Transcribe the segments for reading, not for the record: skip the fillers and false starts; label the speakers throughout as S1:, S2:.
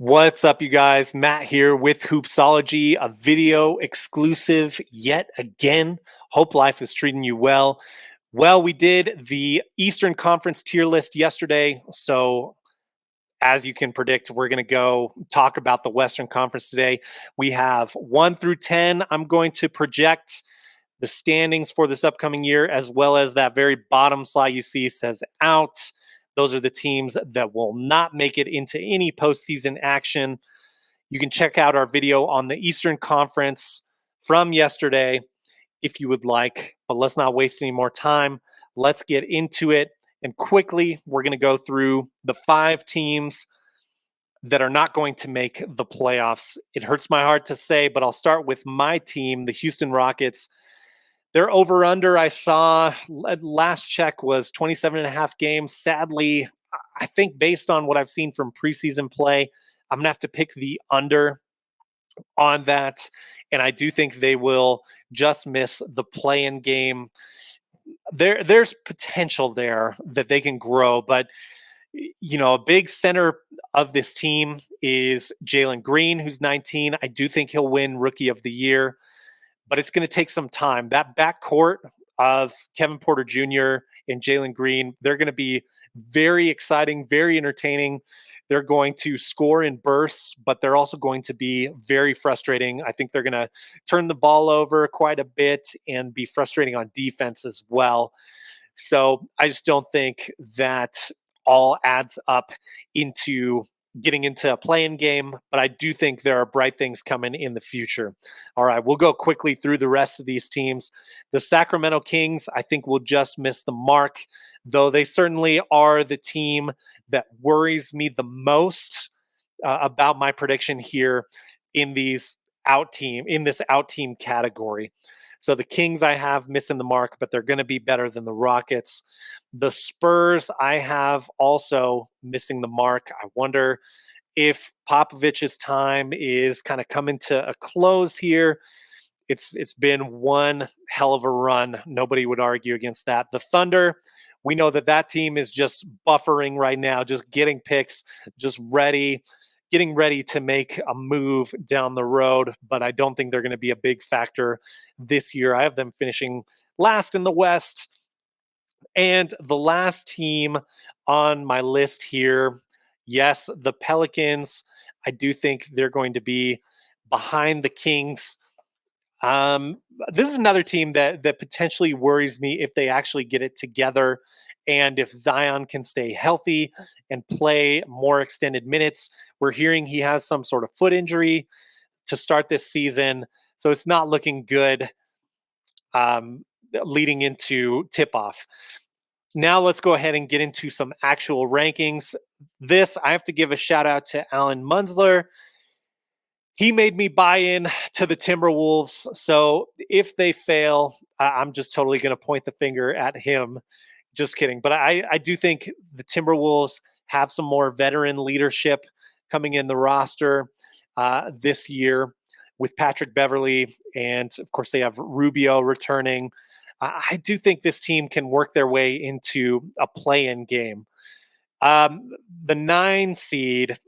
S1: What's up, you guys? Matt here with Hoopsology, a video exclusive yet again. Hope life is treating you well. Well, we did the Eastern Conference tier list yesterday. So, as you can predict, we're going to go talk about the Western Conference today. We have 1 through 10. I'm going to project the standings for this upcoming year, as well as that very bottom slide you see says out. Those are the teams that will not make it into any postseason action. You can check out our video on the Eastern Conference from yesterday if you would like, but let's not waste any more time. Let's get into it. And quickly, we're going to go through the 5 teams that are not going to make the playoffs. It hurts my heart to say, but I'll start with my team, the Houston Rockets. Their over-under I saw last check was 27 and a half games. Sadly, I think based on what I've seen from preseason play, I'm going to have to pick the under on that. And I do think they will just miss the play-in game. There's potential there that they can grow, but a big center of this team is Jalen Green, who's 19. I do think he'll win Rookie of the Year, but it's going to take some time. That backcourt of Kevin Porter Jr. and Jalen Green, they're going to be very exciting, very entertaining. They're going to score in bursts, but they're also going to be very frustrating. I think they're going to turn the ball over quite a bit and be frustrating on defense as well. So I just don't think that all adds up into getting into a play-in game, but I do think there are bright things coming in the future. All right, we'll go quickly through the rest of these teams. The Sacramento Kings, I think, will just miss the mark, though they certainly are the team that worries me the most about my prediction here in this out team category. So the Kings I have missing the mark, but they're going to be better than the Rockets. The Spurs I have also missing the mark. I wonder if Popovich's time is kind of coming to a close here. It's been one hell of a run. Nobody would argue against that. The Thunder, we know that team is just buffering right now, just getting picks, just getting ready to make a move down the road, but I don't think they're going to be a big factor this year. I have them finishing last in the West. And the last team on my list here, yes, the Pelicans. I do think they're going to be behind the Kings. This is another team that potentially worries me if they actually get it together and if Zion can stay healthy and play more extended minutes. We're hearing he has some sort of foot injury to start this season, so it's not looking good leading into tip-off. Now let's go ahead and get into some actual rankings. This, I have to give a shout out to Alan Munzler. He made me buy in to the Timberwolves. So if they fail, I'm just totally going to point the finger at him. Just kidding. But I do think the Timberwolves have some more veteran leadership coming in the roster this year with Patrick Beverley. And of course, they have Rubio returning. I do think this team can work their way into a play-in game. The 9 seed,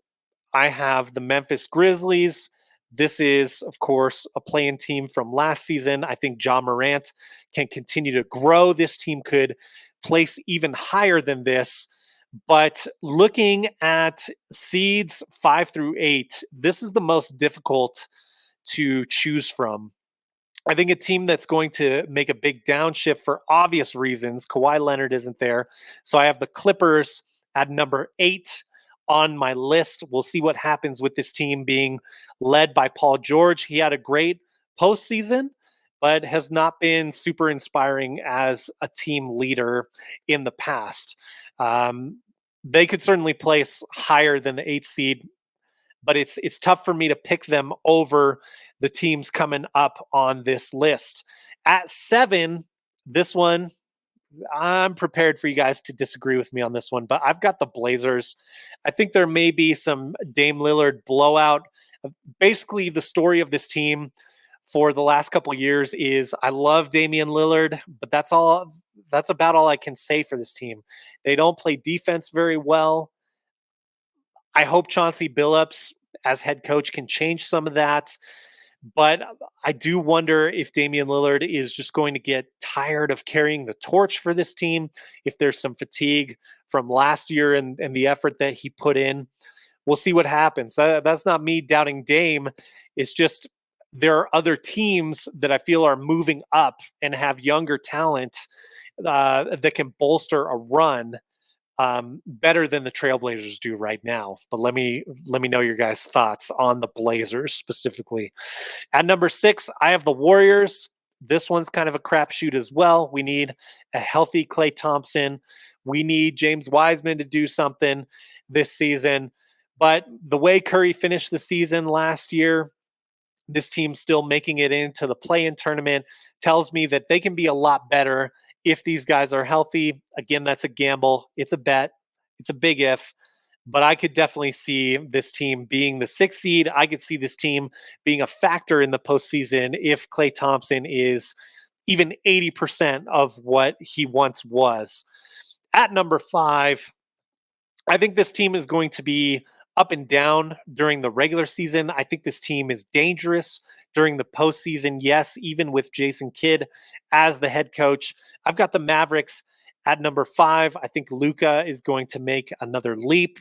S1: I have the Memphis Grizzlies. This is, of course, a play-in team from last season. I think Ja Morant can continue to grow. This team could place even higher than this. But looking at seeds 5 through 8, this is the most difficult to choose from. I think a team that's going to make a big downshift for obvious reasons. Kawhi Leonard isn't there. So I have the Clippers at number 8 on my list. We'll see what happens with this team being led by Paul George. He had a great postseason, but has not been super inspiring as a team leader in the past. They could certainly place higher than the 8th seed, but it's tough for me to pick them over the teams coming up on this list. At 7, this one, I'm prepared for you guys to disagree with me on this one, but I've got the Blazers. I think there may be some Dame Lillard blowout. Basically, the story of this team for the last couple of years is I love Damian Lillard, but that's about all I can say for this team. They don't play defense very well. I hope Chauncey Billups as head coach can change some of that. But I do wonder if Damian Lillard is just going to get tired of carrying the torch for this team, if there's some fatigue from last year and the effort that he put in. We'll see what happens. That's not me doubting Dame. It's just there are other teams that I feel are moving up and have younger talent that can bolster a run better than the Trailblazers do right now. But let me know your guys' thoughts on the Blazers specifically. At number 6, I have the Warriors. This one's kind of a crapshoot as well. We need a healthy Klay Thompson. We need James Wiseman to do something this season. But the way Curry finished the season last year, this team still making it into the play-in tournament tells me that they can be a lot better if these guys are healthy. Again, that's a gamble. It's a bet. It's a big if. But I could definitely see this team being the 6th seed. I could see this team being a factor in the postseason if Klay Thompson is even 80% of what he once was. At number 5, I think this team is going to be up and down during the regular season. I think this team is dangerous during the postseason. Yes, even with Jason Kidd as the head coach. I've got the Mavericks at number 5. I think Luka is going to make another leap.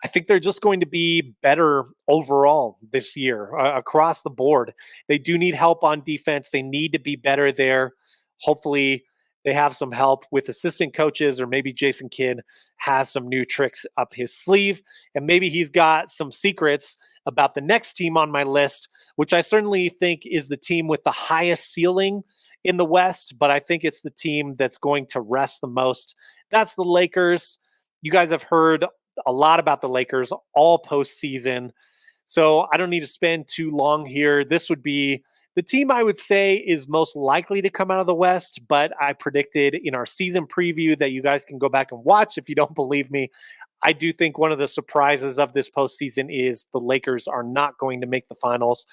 S1: I think they're just going to be better overall this year across the board. They do need help on defense. They need to be better there. Hopefully, they have some help with assistant coaches, or maybe Jason Kidd has some new tricks up his sleeve. And maybe he's got some secrets about the next team on my list, which I certainly think is the team with the highest ceiling in the West, but I think it's the team that's going to rest the most. That's the Lakers. You guys have heard a lot about the Lakers all postseason, so I don't need to spend too long here. This would be the team I would say is most likely to come out of the West, but I predicted in our season preview that you guys can go back and watch if you don't believe me. I do think one of the surprises of this postseason is the Lakers are not going to make the finals.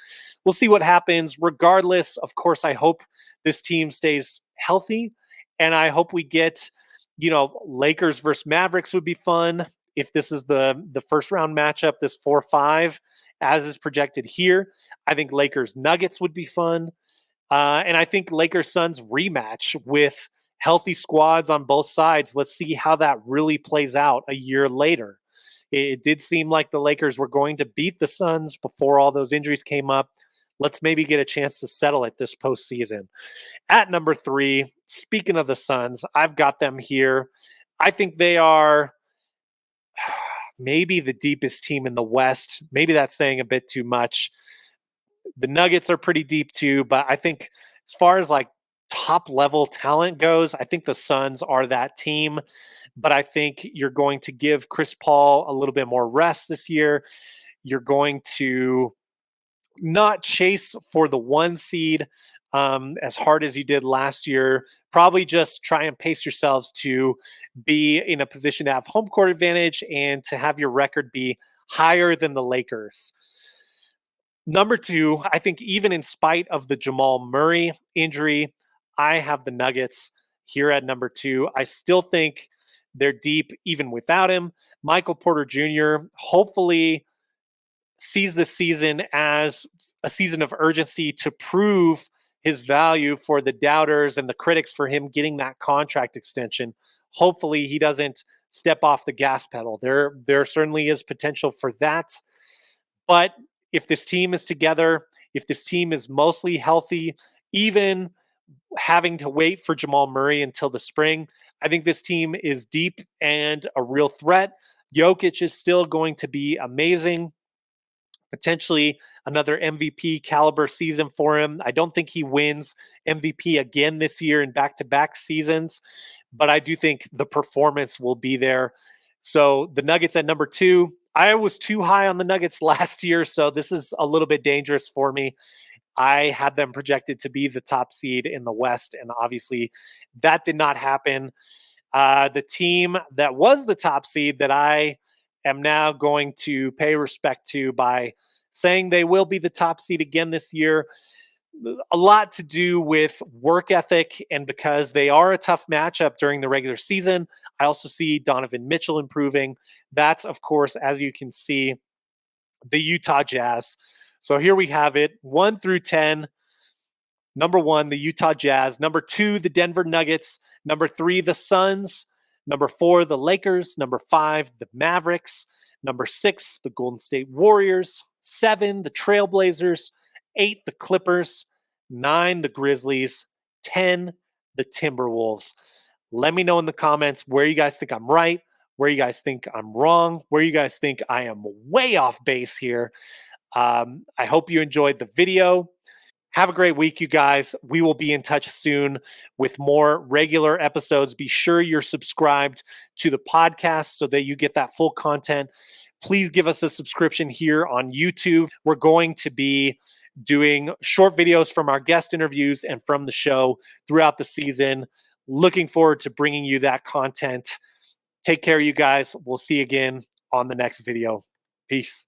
S1: We'll see what happens. Regardless, of course, I hope this team stays healthy, and I hope we get, Lakers versus Mavericks would be fun. If this is the first round matchup, this 4-5, as is projected here, I think Lakers Nuggets would be fun. And I think Lakers Suns rematch with healthy squads on both sides. Let's see how that really plays out a year later. It did seem like the Lakers were going to beat the Suns before all those injuries came up. Let's maybe get a chance to settle it this postseason. At number 3, speaking of the Suns, I've got them here. I think they are maybe the deepest team in the West. Maybe that's saying a bit too much. The Nuggets are pretty deep too, but I think as far as like top level talent goes, I think the Suns are that team. But I think you're going to give Chris Paul a little bit more rest this year. You're going to not chase for the 1 seed as hard as you did last year. Probably just try and pace yourselves to be in a position to have home court advantage and to have your record be higher than the Lakers. Number 2, I think even in spite of the Jamal Murray injury, I have the Nuggets here at number 2. I still think they're deep even without him. Michael Porter Jr. hopefully sees this season as a season of urgency to prove his value for the doubters and the critics for him getting that contract extension. Hopefully he doesn't step off the gas pedal. There certainly is potential for that. But if this team is together, if this team is mostly healthy, even having to wait for Jamal Murray until the spring, I think this team is deep and a real threat. Jokic is still going to be amazing. Potentially another MVP caliber season for him. I don't think he wins MVP again this year in back-to-back seasons, but I do think the performance will be there. So the Nuggets at number 2. I was too high on the Nuggets last year, so this is a little bit dangerous for me. I had them projected to be the top seed in the West, and obviously that did not happen. The team that was the top seed that I am now going to pay respect to by saying they will be the top seed again this year. A lot to do with work ethic, and because they are a tough matchup during the regular season, I also see Donovan Mitchell improving. That's, of course, as you can see, the Utah Jazz. So here we have it, 1 through 10. Number 1, the Utah Jazz. Number 2, the Denver Nuggets. Number 3, the Suns. Number 4, the Lakers. Number 5, the Mavericks. Number 6, the Golden State Warriors. 7, the Trailblazers. 8, the Clippers. 9, the Grizzlies. 10, the Timberwolves. Let me know in the comments where you guys think I'm right, where you guys think I'm wrong, where you guys think I am way off base here. I hope you enjoyed the video. Have a great week, you guys. We will be in touch soon with more regular episodes. Be sure you're subscribed to the podcast so that you get that full content. Please give us a subscription here on YouTube. We're going to be doing short videos from our guest interviews and from the show throughout the season. Looking forward to bringing you that content. Take care, you guys. We'll see you again on the next video. Peace.